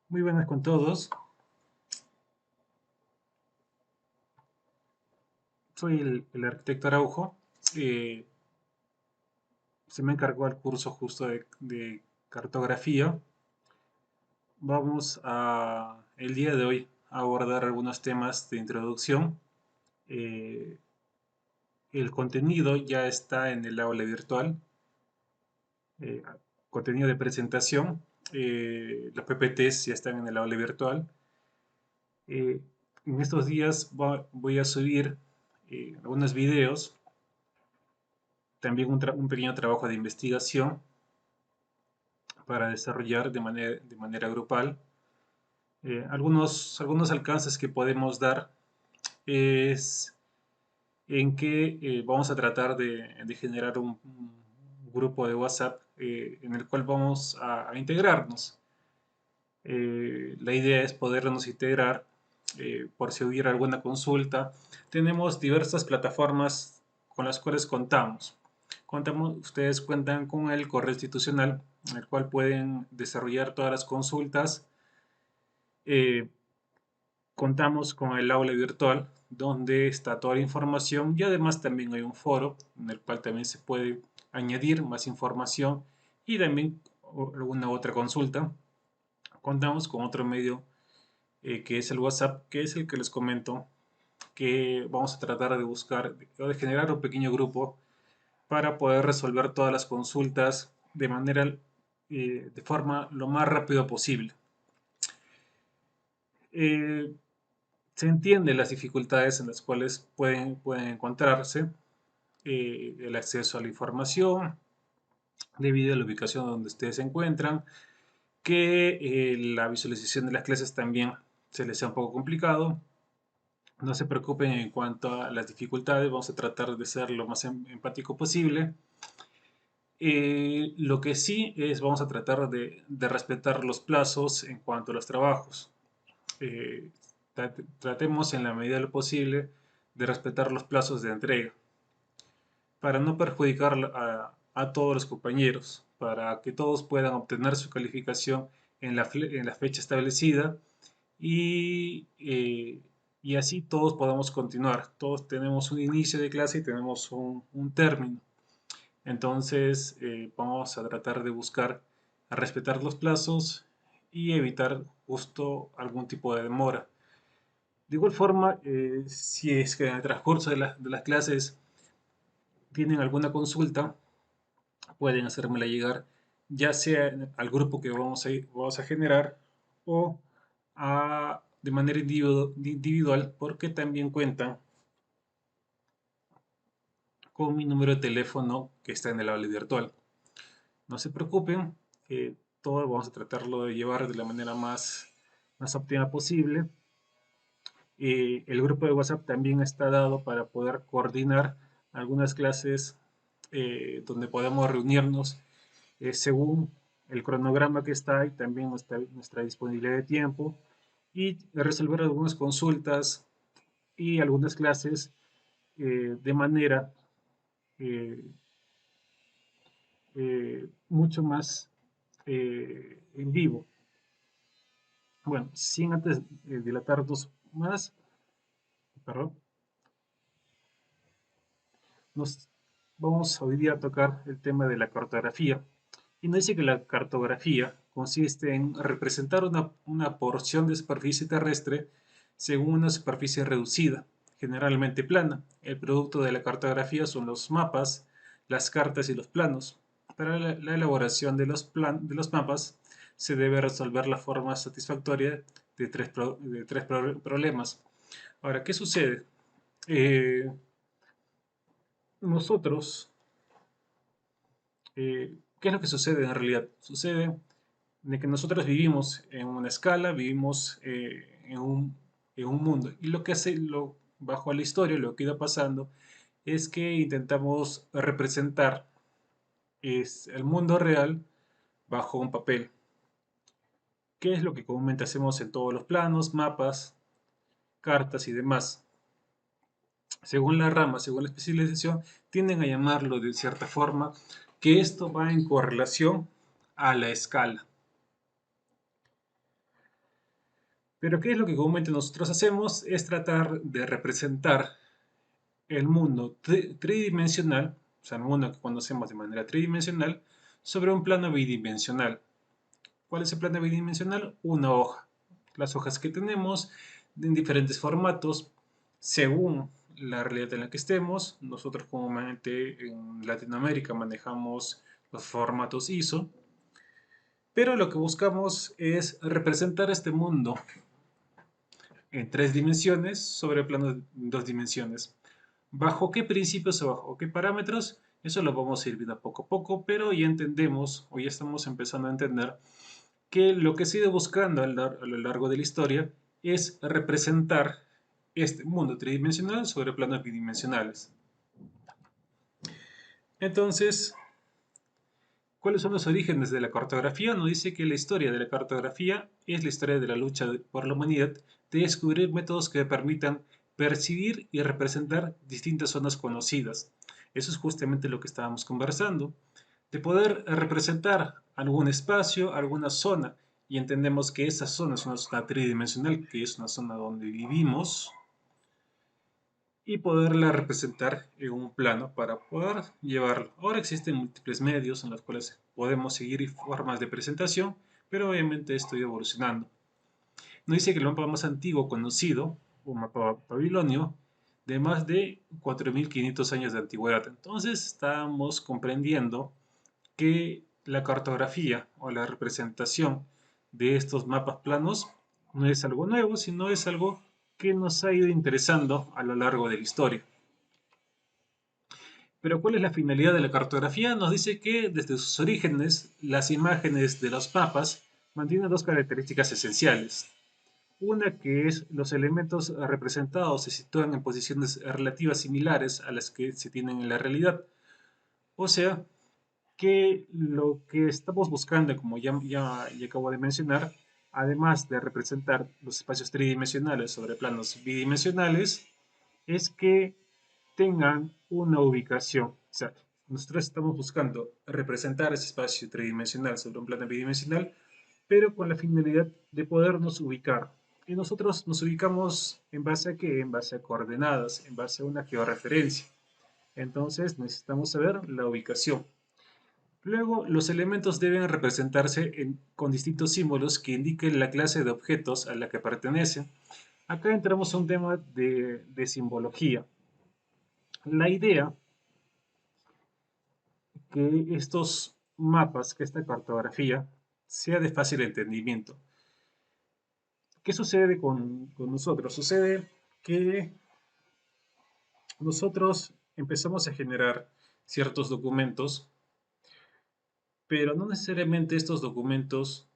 Muy buenas con todos. Soy el arquitecto Araujo. Eh, Se me encargó el curso justo de cartografía. Vamos el día de hoy a abordar algunos temas de introducción. Eh, el contenido ya está en el aula virtual. eh, Contenido de presentación. Los PPTs ya están en el aula virtual. Eh, en estos días voy a subir algunos videos, también un pequeño trabajo de investigación para desarrollar de manera grupal. Algunos alcances que podemos dar es en que vamos a tratar de generar un grupo de WhatsApp en el cual vamos a integrarnos. La idea es podernos integrar por si hubiera alguna consulta. Tenemos diversas plataformas con las cuales ustedes cuentan con el correo institucional, en el cual pueden desarrollar todas las consultas. Eh, Contamos con el aula virtual, donde está toda la información, y además también hay un foro en el cual también se puede añadir más información y también alguna otra consulta. Contamos con otro medio que es el WhatsApp, que es el que les comento, que vamos a tratar de buscar o de generar un pequeño grupo para poder resolver todas las consultas de forma lo más rápido posible. Eh, Se entiende las dificultades en las cuales pueden encontrarse, el acceso a la información debido a la ubicación donde ustedes se encuentran, que la visualización de las clases también se les sea un poco complicado. No se preocupen en cuanto a las dificultades, vamos a tratar de ser lo más empático posible. Lo que sí es, vamos a tratar de respetar los plazos en cuanto a los trabajos. Eh, Tratemos en la medida de lo posible de respetar los plazos de entrega para no perjudicar a todos los compañeros, para que todos puedan obtener su calificación en la fecha establecida y, eh, y así todos podamos continuar. Todos tenemos un inicio de clase y tenemos un término. Entonces, vamos a tratar de buscar a respetar los plazos y evitar justo algún tipo de demora. De igual forma, si es que en el transcurso de las clases tienen alguna consulta, pueden hacérmela llegar ya sea al grupo que vamos a generar o de manera individual, porque también cuentan con mi número de teléfono que está en el aula virtual. No se preocupen, todo vamos a tratarlo de llevar de la manera más óptima posible. El grupo de WhatsApp también está dado para poder coordinar algunas clases donde podemos reunirnos según el cronograma que está y también nuestra disponibilidad de tiempo y resolver algunas consultas y algunas clases de manera eh, mucho más en vivo. Bueno, sin antes dilatarnos más, perdón, nos vamos hoy día a tocar el tema de la cartografía. Y nos dice que la cartografía consiste en representar una porción de superficie terrestre según una superficie reducida, generalmente plana. El producto de la cartografía son los mapas, las cartas y los planos. Para la elaboración de los mapas se debe resolver la forma satisfactoria de tres problemas. Ahora, ¿qué sucede? Eh, Nosotros, ¿qué es lo que sucede en realidad? Sucede de que nosotros vivimos en una escala, vivimos en un mundo. Y lo que bajo la historia, lo que iba pasando, es que intentamos representar el mundo real bajo un papel. ¿Qué es lo que comúnmente hacemos en todos los planos, mapas, cartas y demás? Según la rama, según la especialización, tienden a llamarlo de cierta forma, que esto va en correlación a la escala. Pero ¿qué es lo que comúnmente nosotros hacemos? Es tratar de representar el mundo tridimensional, o sea, el mundo que conocemos de manera tridimensional, sobre un plano bidimensional. ¿Cuál es el plano bidimensional? Una hoja. Las hojas que tenemos en diferentes formatos, según la realidad en la que estemos. Nosotros comúnmente en Latinoamérica manejamos los formatos ISO, pero lo que buscamos es representar este mundo en tres dimensiones sobre el plano de dos dimensiones. ¿Bajo qué principios o bajo qué parámetros? Eso lo vamos a ir viendo poco a poco, pero ya entendemos, o ya estamos empezando a entender, que lo que se ha ido buscando a lo largo de la historia es representar este mundo tridimensional sobre planos bidimensionales. Entonces, ¿cuáles son los orígenes de la cartografía? Nos dice que la historia de la cartografía es la historia de la lucha por la humanidad de descubrir métodos que permitan percibir y representar distintas zonas conocidas. Eso es justamente lo que estábamos conversando, de poder representar algún espacio, alguna zona, y entendemos que esa zona es una zona tridimensional, que es una zona donde vivimos, y poderla representar en un plano para poder llevarlo. Ahora existen múltiples medios en los cuales podemos seguir formas de presentación, pero obviamente estoy evolucionando. Nos dice que el mapa más antiguo conocido, un mapa babilonio, de más de 4500 años de antigüedad. Entonces estamos comprendiendo que la cartografía o la representación de estos mapas planos no es algo nuevo, sino es algo que nos ha ido interesando a lo largo de la historia. Pero ¿cuál es la finalidad de la cartografía? Nos dice que desde sus orígenes las imágenes de los mapas mantienen dos características esenciales. Una que es los elementos representados se sitúan en posiciones relativas similares a las que se tienen en la realidad. O sea, que lo que estamos buscando, como ya acabo de mencionar, además de representar los espacios tridimensionales sobre planos bidimensionales, es que tengan una ubicación. O sea, nosotros estamos buscando representar ese espacio tridimensional sobre un plano bidimensional, pero con la finalidad de podernos ubicar. Y nosotros nos ubicamos en base a qué? En base a coordenadas, en base a una georreferencia. Entonces necesitamos saber la ubicación. Luego, los elementos deben representarse con distintos símbolos que indiquen la clase de objetos a la que pertenecen. Acá entramos a un tema de simbología. La idea que estos mapas, que esta cartografía, sea de fácil entendimiento. ¿Qué sucede con nosotros? Sucede que nosotros empezamos a generar ciertos documentos, pero no necesariamente estos documentos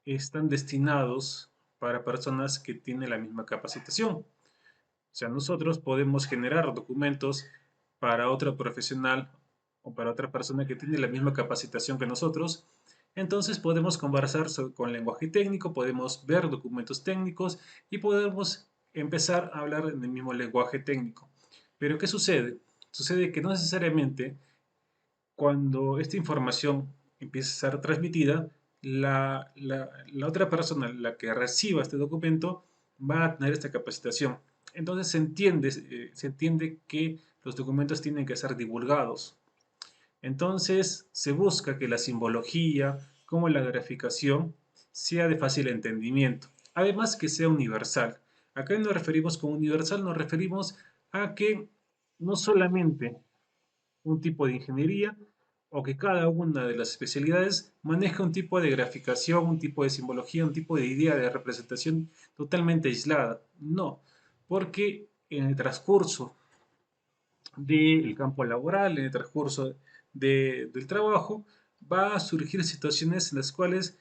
están destinados para personas que tienen la misma capacitación. O sea, nosotros podemos generar documentos para otro profesional o para otra persona que tiene la misma capacitación que nosotros. Entonces podemos conversar con lenguaje técnico, podemos ver documentos técnicos y podemos empezar a hablar en el mismo lenguaje técnico. Pero ¿qué sucede? Sucede que no necesariamente cuando esta información empieza a ser transmitida, la otra persona, la que reciba este documento, va a tener esta capacitación. Entonces se entiende que los documentos tienen que ser divulgados. Entonces se busca que la simbología, como la graficación, sea de fácil entendimiento. Además que sea universal. Acá nos referimos con universal, nos referimos a que no solamente un tipo de ingeniería o que cada una de las especialidades maneja un tipo de graficación, un tipo de simbología, un tipo de idea de representación totalmente aislada. No, porque en el transcurso del campo laboral, en el transcurso del trabajo, va a surgir situaciones en las cuales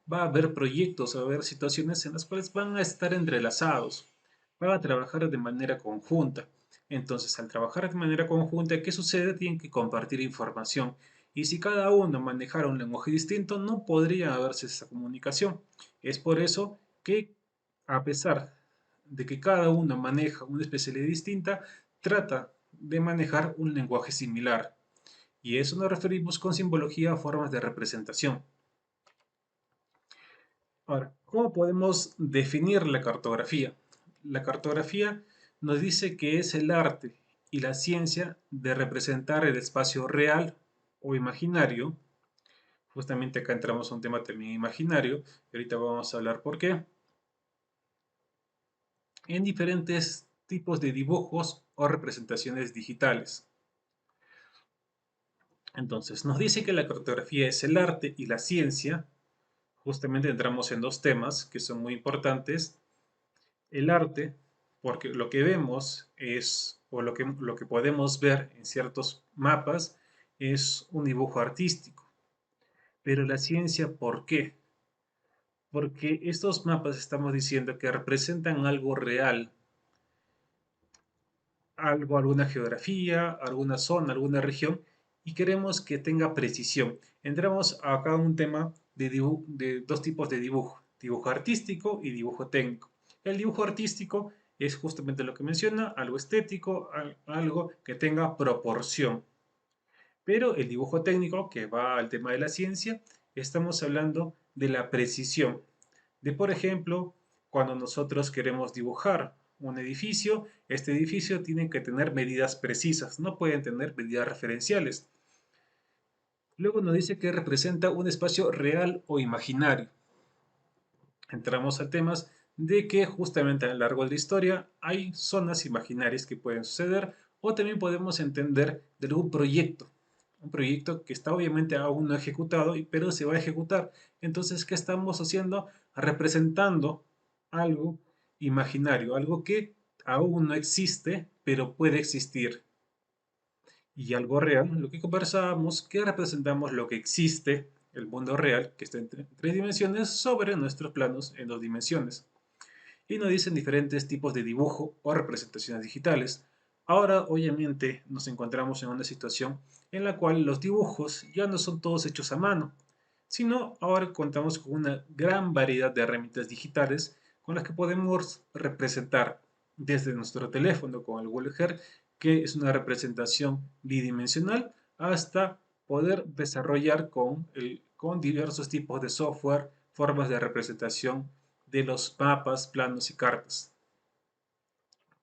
va a haber proyectos, va a haber situaciones en las cuales van a estar entrelazados, van a trabajar de manera conjunta. Entonces, al trabajar de manera conjunta, ¿qué sucede? Tienen que compartir información. Y si cada uno manejara un lenguaje distinto, no podría haberse esa comunicación. Es por eso que, a pesar de que cada uno maneja una especialidad distinta, trata de manejar un lenguaje similar. Y eso nos referimos con simbología a formas de representación. Ahora, ¿cómo podemos definir la cartografía? La cartografía nos dice que es el arte y la ciencia de representar el espacio real o imaginario. Justamente acá entramos a un tema también imaginario, y ahorita vamos a hablar por qué, en diferentes tipos de dibujos o representaciones digitales. Entonces, nos dice que la cartografía es el arte y la ciencia. Justamente entramos en dos temas que son muy importantes. El arte, porque lo que vemos es, o lo que podemos ver en ciertos mapas, es un dibujo artístico. Pero la ciencia, ¿por qué? Porque estos mapas estamos diciendo que representan algo real, algo, alguna geografía, alguna zona, alguna región, y queremos que tenga precisión. Entramos acá a un tema de dos tipos de dibujo artístico y dibujo técnico. El dibujo artístico es justamente lo que menciona, algo estético, algo que tenga proporción. Pero el dibujo técnico, que va al tema de la ciencia, estamos hablando de la precisión. De, por ejemplo, cuando nosotros queremos dibujar un edificio, este edificio tiene que tener medidas precisas, no pueden tener medidas referenciales. Luego nos dice que representa un espacio real o imaginario. Entramos a temas de que justamente a lo largo de la historia hay zonas imaginarias que pueden suceder o también podemos entender de algún proyecto. Un proyecto que está obviamente aún no ejecutado, pero se va a ejecutar. Entonces, ¿qué estamos haciendo? Representando algo imaginario, algo que aún no existe, pero puede existir. Y algo real, lo que conversábamos, que representamos lo que existe, el mundo real, que está en tres dimensiones, sobre nuestros planos en dos dimensiones. Y nos dicen diferentes tipos de dibujo o representaciones digitales. Ahora, obviamente, nos encontramos en una situación en la cual los dibujos ya no son todos hechos a mano, sino ahora contamos con una gran variedad de herramientas digitales con las que podemos representar desde nuestro teléfono con el Google Earth, que es una representación bidimensional, hasta poder desarrollar con diversos tipos de software formas de representación de los mapas, planos y cartas.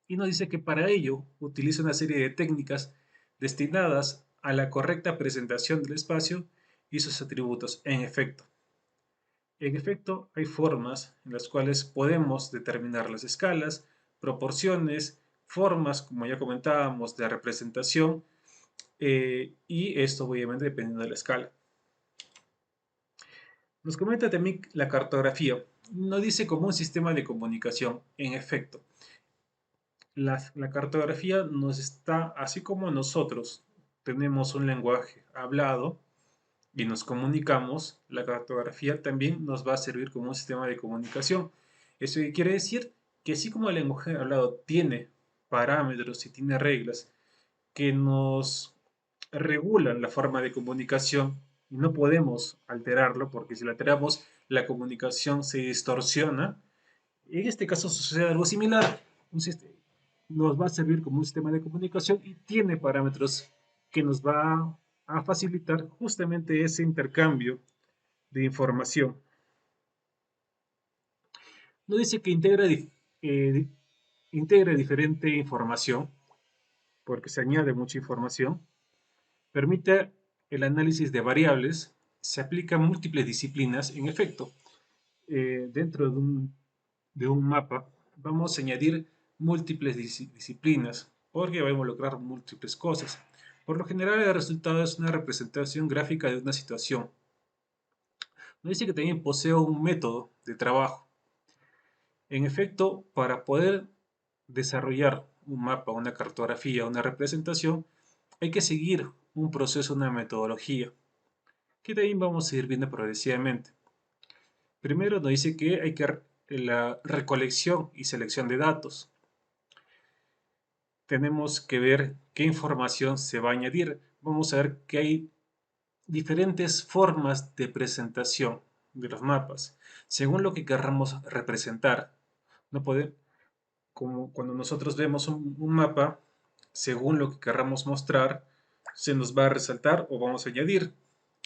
Y nos dice que para ello utiliza una serie de técnicas destinadas a la correcta presentación del espacio y sus atributos. En efecto, hay formas en las cuales podemos determinar las escalas, proporciones, formas, como ya comentábamos, de representación, y esto obviamente dependiendo de la escala. Nos comenta también la cartografía. Nos dice como un sistema de comunicación. En efecto, la cartografía nos está, así como nosotros tenemos un lenguaje hablado y nos comunicamos, la cartografía también nos va a servir como un sistema de comunicación. ¿Eso qué quiere decir? Que así como el lenguaje hablado tiene parámetros y tiene reglas que nos regulan la forma de comunicación y no podemos alterarlo porque si lo alteramos la comunicación se distorsiona. En este caso sucede algo similar. Nos va a servir como un sistema de comunicación y tiene parámetros que nos va a facilitar justamente ese intercambio de información. Nos dice que integra diferente información, porque se añade mucha información, permite el análisis de variables, se aplica a múltiples disciplinas. En efecto, dentro de un mapa vamos a añadir múltiples disciplinas porque va a involucrar múltiples cosas. Por lo general, el resultado es una representación gráfica de una situación. Nos dice que también posee un método de trabajo. En efecto, para poder desarrollar un mapa, una cartografía, una representación, hay que seguir un proceso, una metodología, que también vamos a ir viendo progresivamente. Primero nos dice que hay que la recolección y selección de datos. Tenemos que ver qué información se va a añadir. Vamos a ver que hay diferentes formas de presentación de los mapas, según lo que querramos representar. No puede, como cuando nosotros vemos un mapa, según lo que querramos mostrar, se nos va a resaltar o vamos a añadir.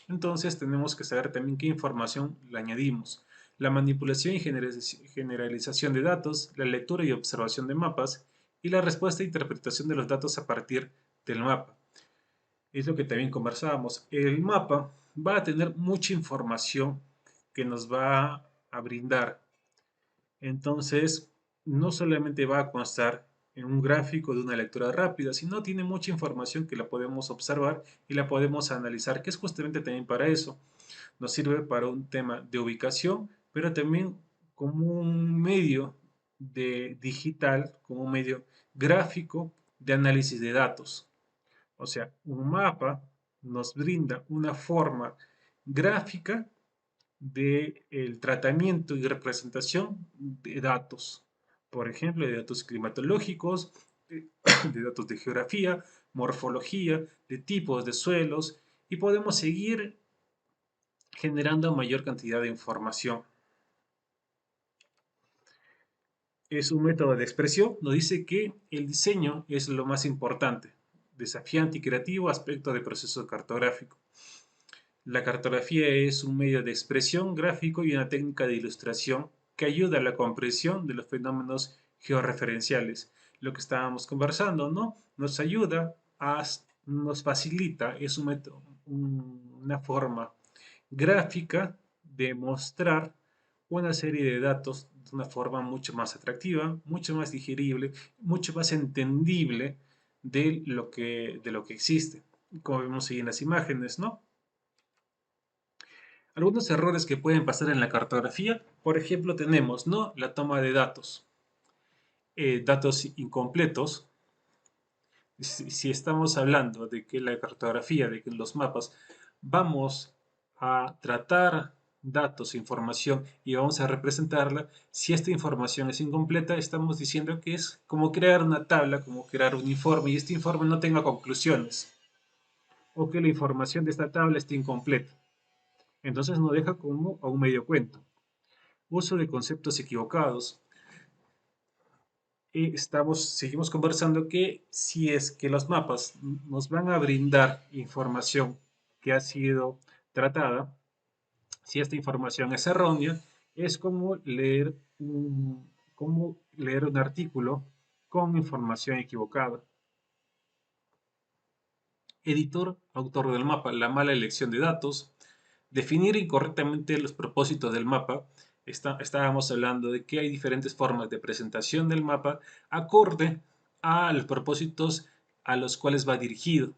Entonces tenemos que saber también qué información le añadimos. la manipulación y generalización de datos, la lectura y observación de mapas, y la respuesta e interpretación de los datos a partir del mapa. Es lo que también conversábamos. El mapa va a tener mucha información que nos va a brindar. Entonces, no solamente va a constar en un gráfico de una lectura rápida, sino tiene mucha información que la podemos observar y la podemos analizar, que es justamente también para eso. Nos sirve para un tema de ubicación, pero también como un medio de digital, como un medio gráfico de análisis de datos. O sea, un mapa nos brinda una forma gráfica del tratamiento y representación de datos. Por ejemplo, de datos climatológicos, de, de datos de geografía, morfología, de tipos de suelos, y podemos seguir generando mayor cantidad de información. Es un método de expresión, nos dice que el diseño es lo más importante, desafiante y creativo aspecto del proceso cartográfico. La cartografía es un medio de expresión gráfico y una técnica de ilustración que ayuda a la comprensión de los fenómenos georreferenciales. Lo que estábamos conversando, ¿no? Nos ayuda nos facilita, es un método, una forma gráfica de mostrar una serie de datos de una forma mucho más atractiva, mucho más digerible, mucho más entendible de lo que existe. Como vemos ahí en las imágenes, ¿no? Algunos errores que pueden pasar en la cartografía, por ejemplo, tenemos, ¿no?, la toma de datos, datos incompletos. Si estamos hablando de que la cartografía, de que en los mapas vamos a tratar datos, información y vamos a representarla, si esta información es incompleta, estamos diciendo que es como crear una tabla, como crear un informe y este informe no tenga conclusiones o que la información de esta tabla esté incompleta. Entonces nos deja como a un medio cuento. Uso de conceptos equivocados. Y seguimos conversando que si es que los mapas nos van a brindar información que ha sido tratada, si esta información es errónea, es como leer un artículo con información equivocada. Editor, autor del mapa, la mala elección de datos, definir incorrectamente los propósitos del mapa. Estábamos hablando de que hay diferentes formas de presentación del mapa acorde a los propósitos a los cuales va dirigido.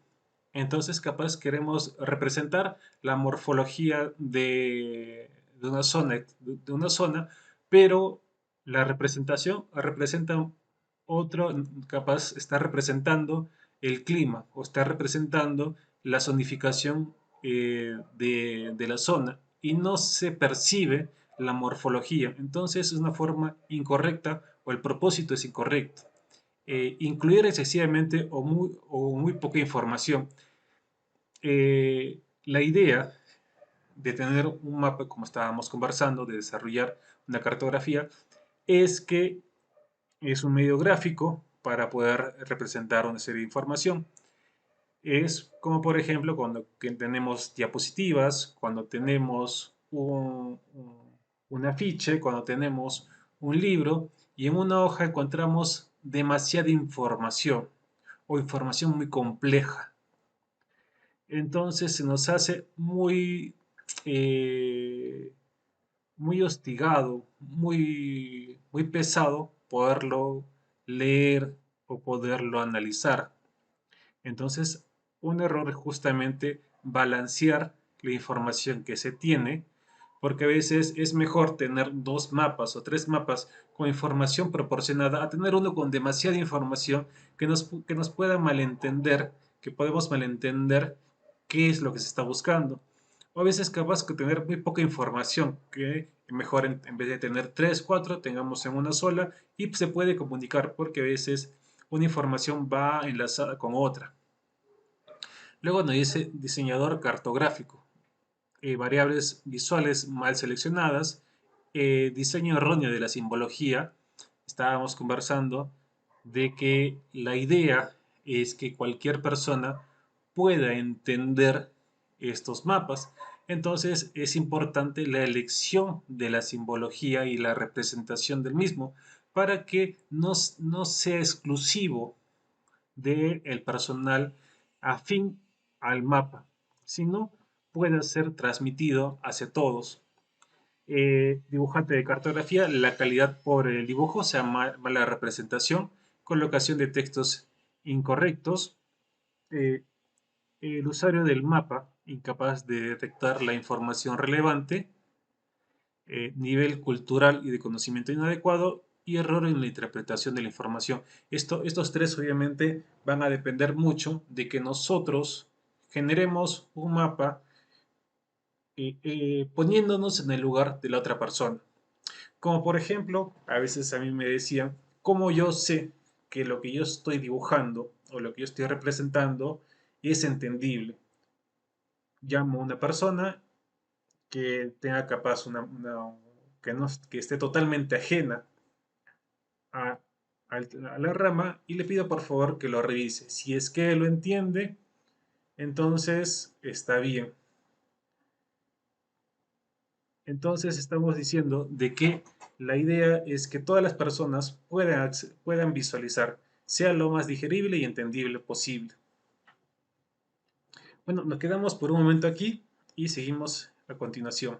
Entonces, capaz queremos representar la morfología de una zona, pero la representación representa otro, capaz está representando el clima o está representando la zonificación de la zona y no se percibe la morfología. Entonces es una forma incorrecta o el propósito es incorrecto. Incluir excesivamente o muy poca información. La idea de tener un mapa, como estábamos conversando, de desarrollar una cartografía, es que es un medio gráfico para poder representar una serie de información. Es como por ejemplo cuando tenemos diapositivas, cuando tenemos un afiche, cuando tenemos un libro y en una hoja encontramos demasiada información o información muy compleja. Entonces se nos hace eh, muy hostigado, muy pesado poderlo leer o poderlo analizar. Entonces, un error es justamente balancear la información que se tiene, porque a veces es mejor tener dos mapas o tres mapas con información proporcionada a tener uno con demasiada información que nos pueda malentender, que podemos malentender qué es lo que se está buscando. O a veces capaz que tener muy poca información, que mejor en vez de tener tres, cuatro, tengamos en una sola y se puede comunicar, porque a veces una información va enlazada con otra. Luego nos dice diseñador cartográfico, variables visuales mal seleccionadas, diseño erróneo de la simbología. Estábamos conversando de que la idea es que cualquier persona pueda entender estos mapas. Entonces es importante la elección de la simbología y la representación del mismo para que no sea exclusivo del personal afín al mapa, sino pueda ser transmitido hacia todos. Dibujante de cartografía, la calidad pobre del dibujo, o sea, mala representación, colocación de textos incorrectos, eh, el usuario del mapa, incapaz de detectar la información relevante, nivel cultural y de conocimiento inadecuado y error en la interpretación de la información. Estos tres obviamente van a depender mucho de que nosotros generemos un mapa poniéndonos en el lugar de la otra persona. Como por ejemplo, a veces a mí me decían, ¿cómo yo sé que lo que yo estoy dibujando o lo que yo estoy representando es entendible? Llamo a una persona que tenga capaz que, no, que esté totalmente ajena a, a la rama y le pido por favor que lo revise. Si es que lo entiende, entonces está bien. Entonces estamos diciendo de que la idea es que todas las personas puedan visualizar, sea lo más digerible y entendible posible. Bueno, nos quedamos por un momento aquí y seguimos a continuación.